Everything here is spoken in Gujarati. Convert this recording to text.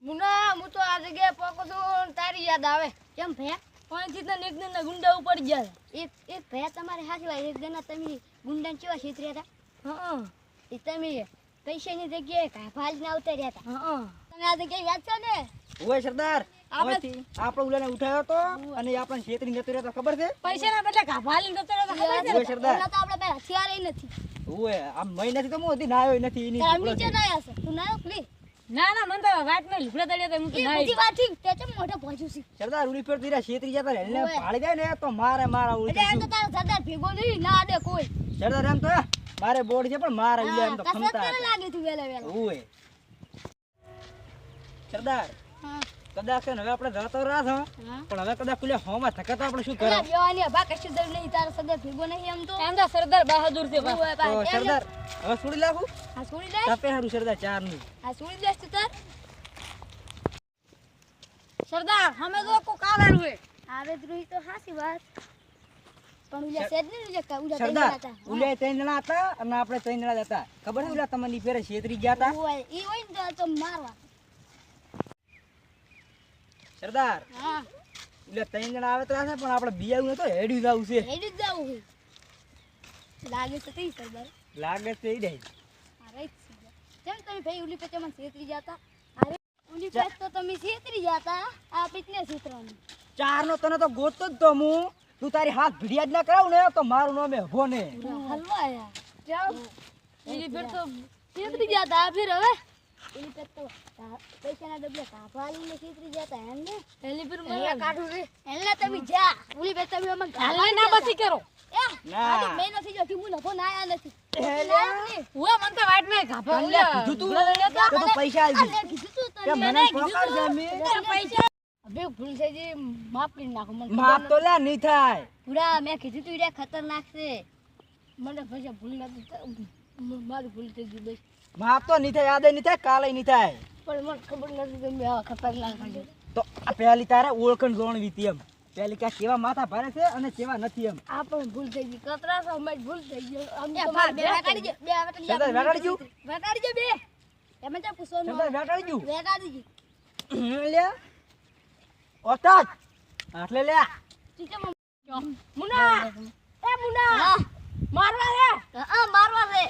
મુના હું તો આ જગ્યાએ પોકો છું તારી યાદ આવે કેમ ભે પાણીથી તો એક દિનના ગુંડા ઉપર ગયા એક ભે તમારે હાચવા એક દિનના તમે ગુંડા કેવા છેતર્યા હતા હા એ તમે પૈસાની જગ્યાએ કાફાજ ના ઉતાર્યા હતા હા તમે આ જગ્યાએ યાદ છે ને ઓય સરદાર આપણે ઉલાને ઉઠાયો તો અને આપણને છેતરી જતો રહ્યો તો ખબર છે પૈસાના બદલે કાફાલી જતો રહ્યો તો ખબર છે ઓય સરદાર તો આપણે બે હથિયાર નથી ઓય આ મહિ નથી તો હું હતી નાયો નથી એની નીચે નાયા છે તું નાયો પ્લીઝ ના ના મને તો વાત માં લુગડા તળ્યા તો હું તો નાઈ બધી વાત ઠીક તે ચમ મોઢે પહોંચ્યું છે સરદાર ઉલી પર તીરા છેતરી જતા રે એટલે પાડી જાય ને તો મારા ઉલી એટલે તો તારો સરદાર ભેગો નહીં ના દે કોઈ સરદાર એમ તો મારે બોર્ડ છે પણ મારે ઉલે એમ તો ખમતા કસરત લાગી તું વેલે ઓય સરદાર હા કદાચ છે ને હવે આપણે જતો રાહ છો પણ હવે કદાચ ખુલે હોમાં થકે તો આપણે શું કરો બેવાની બા કશું જરૂર નહીં તારો સરદાર ભેગો નહીં એમ તો સરદાર બહાદુર છે તો સરદાર હવે છોડી લાખું આ છોડી દે તપે હારું સરદાર ચાર નું આ છોડી દે તું તાર સરદાર અમે તો કો કાલાનું હે આવે દ્રોહી તો હાસી વાત પણ ઉલા સેજ ને ઉલા સરદાર ઉલે ત્રણ જણા હતા અને આપણે ત્રણ જણા હતા ખબર છે ઉલા તમને ફેરે છેતરી ગયા હતા ઓય ઈ હોય ને તો મારવા સરદાર હા એટલે ત્રણ જણા આવે તો છે પણ આપણે બિયાવું નતો હેડ્યું જાવું છે હેડી જ જાવું હે લાગે છે તે સરદાર લાગે છે ઈ દે અરે કેમ તમે ભાઈ ઉલી પેચે મને છેતરી જાતા અરે ઉલી પેચ તો તમે છેતરી જાતા આ પીતને છેતરાનું ચાર નો તને તો ગોતતો જ તો હું તું તારી હાથ ભીડિયા જ ના કરાવ ને તો મારું નામ હે હોને હલવા યાર જાવ ઉલી પેચ તો છેતરી જાતા ફિર હવે ઉલી પેચ તો પૈસાના ડબલે કાપાલીને છેતરી જાતા એમને એલી ફિર મને કાઢું રે એલા તમે જા ઉલી પેચ તમે મને ગાલે ના બસી કરો ના મેં નથી જો ટીમુ નફો ના આયા નથી હુઆ મન તો વાટ મે ગાભા કીધું તું તો પૈસા આવી અલે કીધું તું કે તને મને પકડ છે મે પૈસા અબે ભૂલ થઈ ગઈ માફ કરી નાખો મને માપ તો લા નહીં થાય પૂરા મેં કીધું તું રે ખતરનાક છે મને પછી ભૂલ નથી મારી ભૂલ થઈ ગઈ બસ માપ તો નહીં થાય યાદ નહીં થાય કાલે નહીં થાય પણ મને ખબર નથી કે મેં ખતરનાક છે તો આ પહેલી તારે ઓળખણ જોણવી હતી એમ પહેલી કે કેવા માથા ભારે છે અને કેવા નથી એમ આ પણ ભૂલ થઈ ગઈ કતરા સમય ભૂલ થઈ ગઈ અમ તો બે વેટાડી જે બે સરદાર વેટાડી ગયું વેટાડી જે બે એમ જ પૂછવાનું સરદાર વેટાડી ગયું વેટાડી જી લે ઓતાજ આટલે લે ઠીક છે મુના એ મુના મારવા રે મારવા રે